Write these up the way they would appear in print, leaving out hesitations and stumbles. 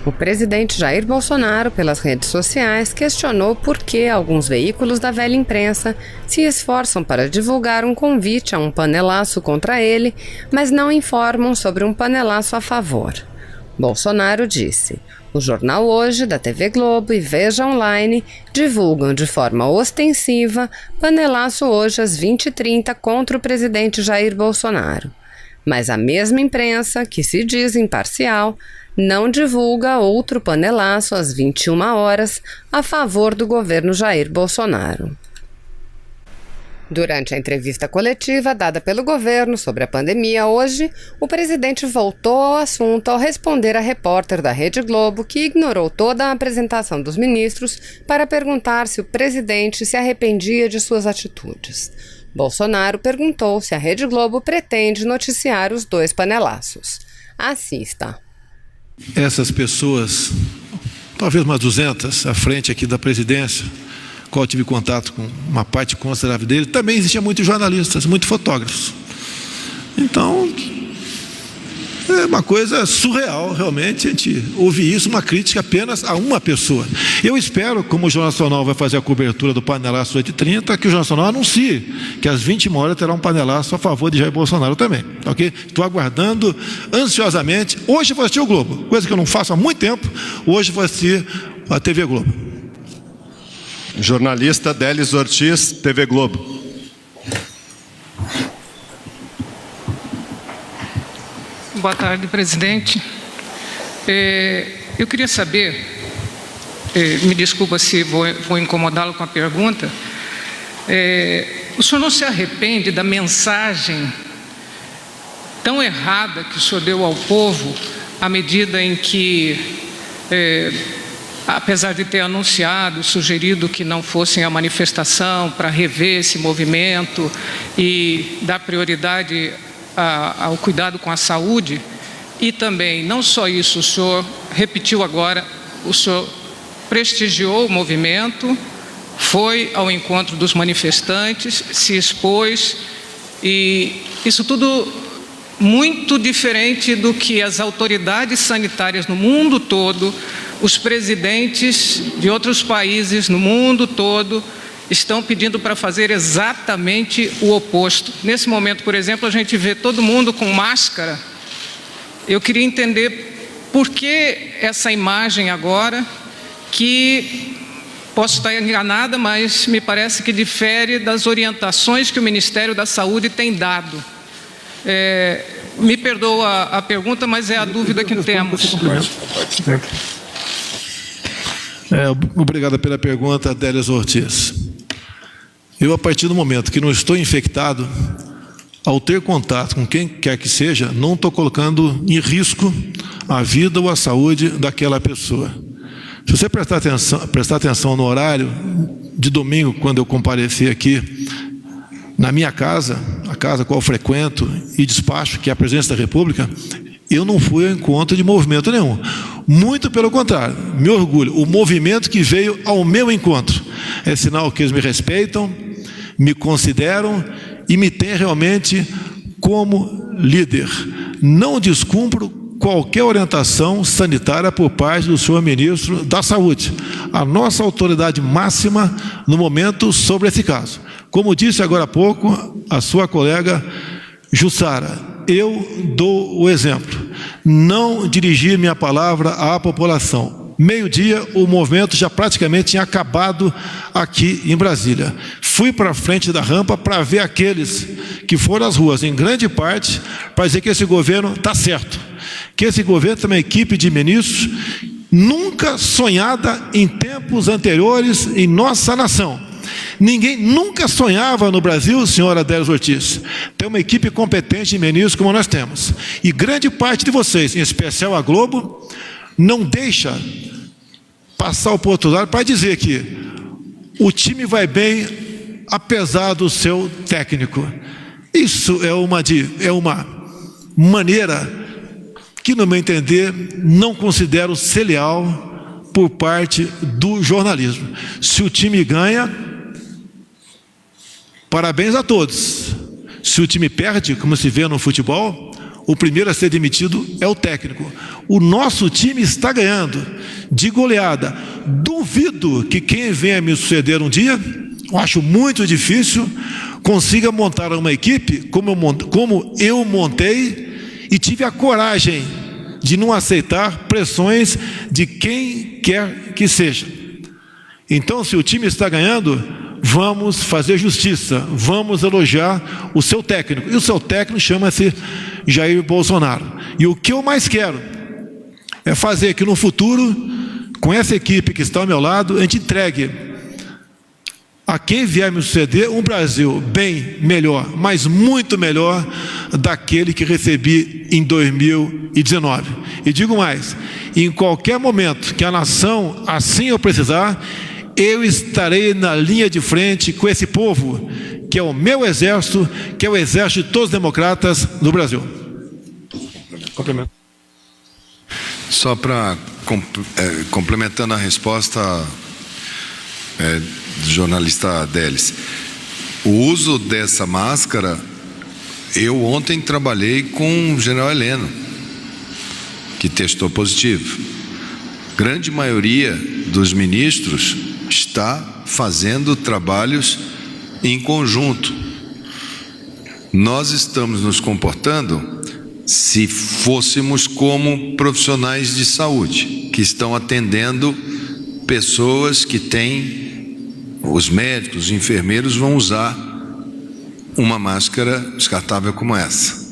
O presidente Jair Bolsonaro, pelas redes sociais, questionou por que alguns veículos da velha imprensa se esforçam para divulgar um convite a um panelaço contra ele, mas não informam sobre um panelaço a favor. Bolsonaro disse: o Jornal Hoje, da TV Globo e Veja Online divulgam de forma ostensiva panelaço hoje às 20h30 contra o presidente Jair Bolsonaro. Mas a mesma imprensa, que se diz imparcial, não divulga outro panelaço às 21h a favor do governo Jair Bolsonaro. Durante a entrevista coletiva dada pelo governo sobre a pandemia hoje, o presidente voltou ao assunto ao responder a repórter da Rede Globo que ignorou toda a apresentação dos ministros para perguntar se o presidente se arrependia de suas atitudes. Bolsonaro perguntou se a Rede Globo pretende noticiar os 2 panelaços. Assista. Essas pessoas, talvez umas 200 à frente aqui da presidência, qual eu tive contato com uma parte considerável deles, também existia muitos jornalistas, muitos fotógrafos. Então, é uma coisa surreal, realmente, a gente ouvir isso, uma crítica apenas a uma pessoa. Eu espero, como o Jornal Nacional vai fazer a cobertura do panelaço 8h30, que o Jornal Nacional anuncie que às 20h terá um panelaço a favor de Jair Bolsonaro também, ok? Estou aguardando ansiosamente. Hoje vou assistir o Globo, coisa que eu não faço há muito tempo. Hoje vou assistir a TV Globo. Jornalista Délis Ortiz, TV Globo. Boa tarde, presidente. Eu queria saber, me desculpa se vou incomodá-lo com a pergunta, o senhor não se arrepende da mensagem tão errada que o senhor deu ao povo, à medida em que, apesar de ter anunciado, sugerido que não fossem à manifestação para rever esse movimento e dar prioridade ao cuidado com a saúde, e também, não só isso, o senhor repetiu agora, o senhor prestigiou o movimento, foi ao encontro dos manifestantes, se expôs, e isso tudo muito diferente do que as autoridades sanitárias no mundo todo, os presidentes de outros países no mundo todo estão pedindo para fazer exatamente o oposto. Nesse momento, por exemplo, a gente vê todo mundo com máscara. Eu queria entender por que essa imagem agora, que posso estar enganada, mas me parece que difere das orientações que o Ministério da Saúde tem dado. Me perdoa a pergunta, mas é a dúvida que temos. Obrigado pela pergunta, Délis Ortiz. Eu, a partir do momento que não estou infectado, ao ter contato com quem quer que seja, não estou colocando em risco a vida ou a saúde daquela pessoa. Se você prestar atenção no horário de domingo, quando eu compareci aqui na minha casa, a casa qual eu frequento e despacho, que é a Presidência da República, eu não fui ao encontro de movimento nenhum. Muito pelo contrário, me orgulho. O movimento que veio ao meu encontro é sinal que eles me respeitam, me consideram e me têm realmente como líder. Não descumpro qualquer orientação sanitária por parte do senhor ministro da Saúde, a nossa autoridade máxima no momento sobre esse caso. Como disse agora há pouco a sua colega Jussara, eu dou o exemplo. Não dirigir minha palavra à população. Meio-dia, o movimento já praticamente tinha acabado aqui em Brasília. Fui para a frente da rampa para ver aqueles que foram às ruas, em grande parte, para dizer que esse governo está certo. Que esse governo tem uma equipe de ministros nunca sonhada em tempos anteriores em nossa nação. Ninguém nunca sonhava no Brasil, senhora Délis Ortiz, ter uma equipe competente de ministros como nós temos. E grande parte de vocês, em especial a Globo, não deixa passar a oportunidade para dizer que o time vai bem apesar do seu técnico. Isso é uma maneira que, no meu entender, não considero ser leal por parte do jornalismo. Se o time ganha, parabéns a todos. Se o time perde, como se vê no futebol, o primeiro a ser demitido é o técnico. O nosso time está ganhando de goleada. Duvido que quem venha me suceder um dia, eu acho muito difícil, consiga montar uma equipe como eu montei e tive a coragem de não aceitar pressões de quem quer que seja. Então, se o time está ganhando, vamos fazer justiça, vamos elogiar o seu técnico. E o seu técnico chama-se Jair Bolsonaro. E o que eu mais quero é fazer que no futuro, com essa equipe que está ao meu lado, a gente entregue a quem vier me suceder um Brasil bem melhor, mas muito melhor daquele que recebi em 2019. E digo mais, em qualquer momento que a nação assim eu precisar, eu estarei na linha de frente com esse povo, que é o meu exército, que é o exército de todos os democratas do Brasil. Complemento. Só para complementando a resposta do jornalista Délis, o uso dessa máscara, eu ontem trabalhei com o general Heleno, que testou positivo. Grande maioria dos ministros está fazendo trabalhos em conjunto. Nós estamos nos comportando se fôssemos como profissionais de saúde, que estão atendendo pessoas que têm, os médicos, os enfermeiros vão usar uma máscara descartável como essa.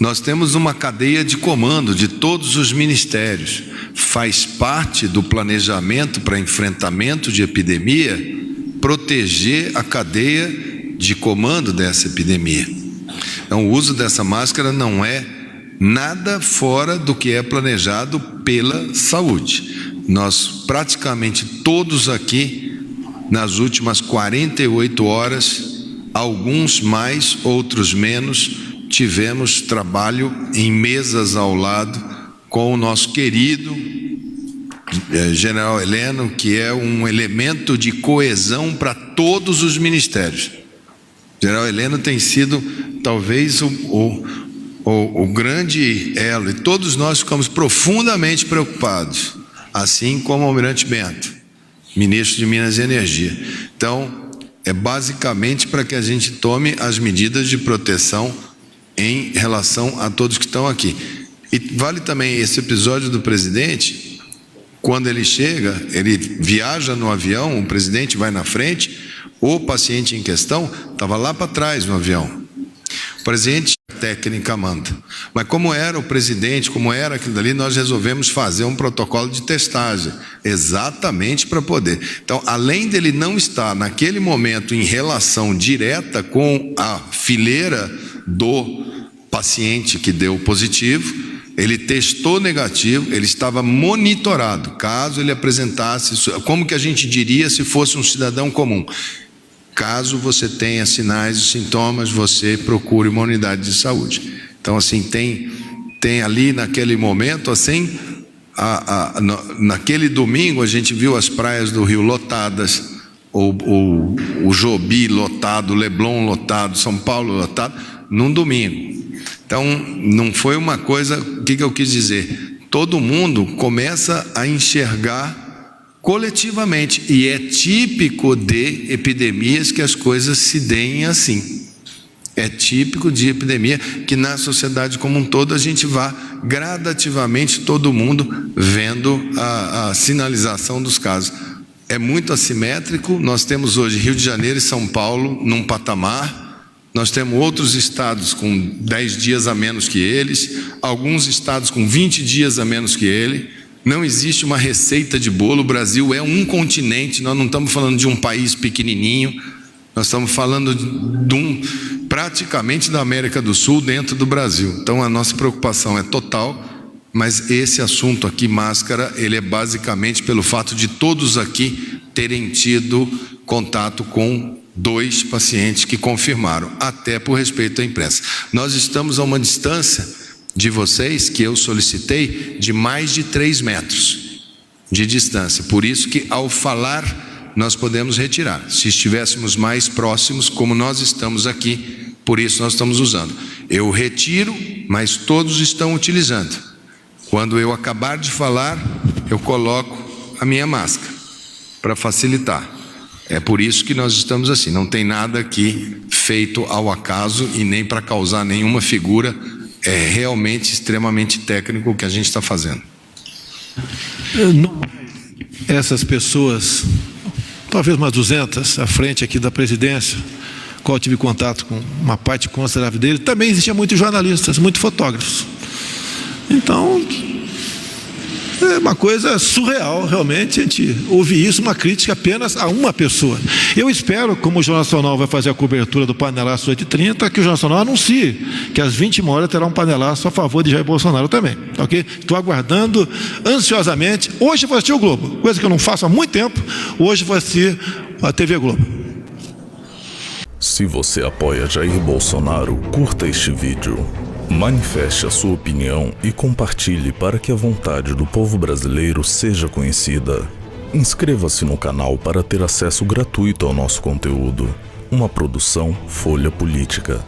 Nós temos uma cadeia de comando de todos os ministérios. Faz parte do planejamento para enfrentamento de epidemia proteger a cadeia de comando dessa epidemia. Então, o uso dessa máscara não é nada fora do que é planejado pela saúde. Nós, praticamente todos aqui, nas últimas 48 horas, alguns mais, outros menos, tivemos trabalho em mesas ao lado com o nosso querido general Heleno, que é um elemento de coesão para todos os ministérios. O general Heleno tem sido talvez o grande elo, e todos nós ficamos profundamente preocupados, assim como o almirante Bento, ministro de Minas e Energia. Então, é basicamente para que a gente tome as medidas de proteção em relação a todos que estão aqui. E vale também esse episódio do presidente, quando ele chega, ele viaja no avião, o presidente vai na frente, o paciente em questão estava lá para trás no avião. O presidente, a técnica manda. Mas como era o presidente, como era aquilo dali, nós resolvemos fazer um protocolo de testagem, exatamente para poder. Então, além dele não estar naquele momento em relação direta com a fileira do paciente que deu positivo, ele testou negativo, ele estava monitorado, caso ele apresentasse, como que a gente diria se fosse um cidadão comum? Caso você tenha sinais e sintomas, você procure uma unidade de saúde. Então, assim, tem ali naquele momento, assim, naquele domingo a gente viu as praias do Rio lotadas, o Jobi lotado, o Leblon lotado, São Paulo lotado, num domingo. Então, não foi uma coisa, o que eu quis dizer? Todo mundo começa a enxergar coletivamente, e é típico de epidemias que as coisas se deem assim. É típico de epidemia que na sociedade como um todo a gente vá gradativamente todo mundo vendo a sinalização dos casos. É muito assimétrico. Nós temos hoje Rio de Janeiro e São Paulo num patamar, nós temos outros estados com 10 dias a menos que eles, alguns estados com 20 dias a menos que ele. Não existe uma receita de bolo. O Brasil é um continente, nós não estamos falando de um país pequenininho, nós estamos falando de praticamente da América do Sul dentro do Brasil. Então a nossa preocupação é total, mas esse assunto aqui, máscara, ele é basicamente pelo fato de todos aqui terem tido contato com 2 pacientes que confirmaram, até por respeito à imprensa. Nós estamos a uma distância de vocês, que eu solicitei, de mais de 3 metros de distância. Por isso que ao falar nós podemos retirar. Se estivéssemos mais próximos, como nós estamos aqui, por isso nós estamos usando. Eu retiro mas todos estão utilizando. Quando eu acabar de falar, eu coloco a minha máscara para facilitar. É por isso que nós estamos assim. Não tem nada aqui feito ao acaso e nem para causar nenhuma figura. É realmente extremamente técnico o que a gente está fazendo. Essas pessoas, talvez umas 200 à frente aqui da presidência, qual eu tive contato com uma parte considerável dele, também existia muitos jornalistas, muitos fotógrafos. Então, é uma coisa surreal, realmente, a gente ouvir isso, uma crítica apenas a uma pessoa. Eu espero, como o Jornal Nacional vai fazer a cobertura do panelaço 8h30, que o Jornal Nacional anuncie que às 20h terá um panelaço a favor de Jair Bolsonaro também, ok? Estou aguardando ansiosamente. Hoje vou assistir o Globo, coisa que eu não faço há muito tempo. Hoje vou assistir a TV Globo. Se você apoia Jair Bolsonaro, curta este vídeo. Manifeste a sua opinião e compartilhe para que a vontade do povo brasileiro seja conhecida. Inscreva-se no canal para ter acesso gratuito ao nosso conteúdo. Uma produção Folha Política.